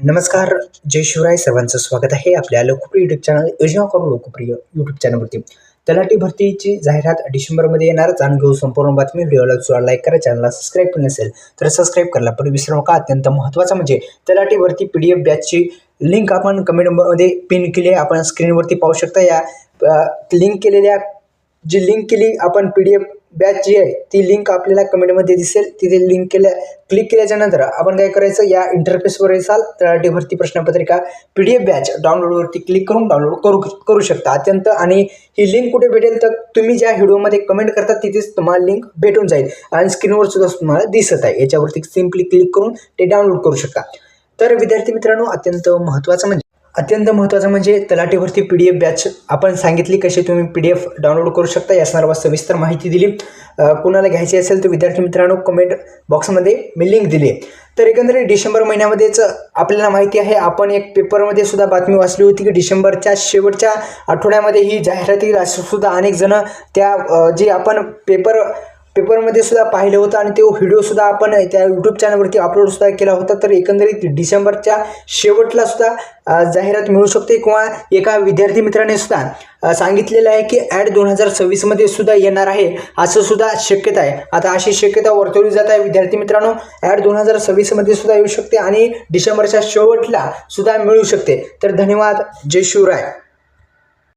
नमस्कार. जय शिवराय. सर्वांचं स्वागत आहे आपल्या लोकप्रिय यूट्यूब चॅनल योजना करून लोकप्रिय यूट्यूब चॅनलवरती. तलाठी भरतीची जाहिरात डिसेंबरमध्ये येणार. जाणून घेऊ संपूर्ण बातमी. व्हिडिओला लाईक करा, चॅनलला सबस्क्राईब केलं नसेल तर सबस्क्राईब करायला पण विसरू नका. अत्यंत महत्त्वाचं म्हणजे तलाठी भरती PDF बॅचची लिंक आपण कमेंटमध्ये पिन केली आहे. आपण स्क्रीनवरती पाहू शकता. या लिंक केली आपण PDF बॅच जी आहे ती लिंक आपल्याला कमेंटमध्ये दिसेल. तिथे क्लिक केल्याच्या नंतर आपण काय करायचं, या इंटरफेसवर येसाल. तलाठी भरती प्रश्नपत्रिका PDF बॅच डाउनलोडवरती क्लिक करून डाउनलोड करू शकता. अत्यंत आणि ही लिंक कुठे भेटेल तर तुम्ही ज्या व्हिडिओमध्ये कमेंट करता तिथेच तुम्हाला लिंक भेटून जाईल आणि स्क्रीनवर सुद्धा तुम्हाला दिसत आहे. याच्यावरती सिम्पली क्लिक करून ते डाउनलोड करू शकता. तर विद्यार्थी मित्रांनो, अत्यंत महत्त्वाचं म्हणजे तलाठी भरती PDF बॅच आपण सांगितली कशी तुम्ही PDF डाउनलोड करू शकता. या संदर्भात सविस्तर माहिती दिली. कोणाला घ्यायची असेल तर विद्यार्थी मित्रांनो कमेंट बॉक्समध्ये मी लिंक दिली आहे. तर एकंदरीत डिसेंबर महिन्यामध्येच आपल्याला माहिती आहे, आपण एक पेपरमध्ये सुद्धा बातमी वाचली होती की डिसेंबरच्या शेवटच्या आठवड्यामध्ये ही जाहिरात येईल असं सुद्धा अनेक जण त्या जे आपण पेपरमध्ये सुद्धा पाहिलं होतं आणि तो व्हिडिओसुद्धा आपण त्या यूट्यूब चॅनलवरती अपलोडसुद्धा केला होता. तर एकंदरीत डिसेंबरच्या शेवटला सुद्धा जाहिरात मिळू शकते किंवा एका विद्यार्थी मित्राने सुद्धा सांगितलेलं आहे की ॲड 2026मध्ये सुद्धा येणार आहे असं सुद्धा शक्यता आहे. आता अशी शक्यता वर्तवली जात आहे विद्यार्थी मित्रांनो. ॲड 2026मध्ये सुद्धा येऊ शकते आणि डिसेंबरच्या शेवटला सुद्धा मिळू शकते. तर धन्यवाद. जय शिवराय.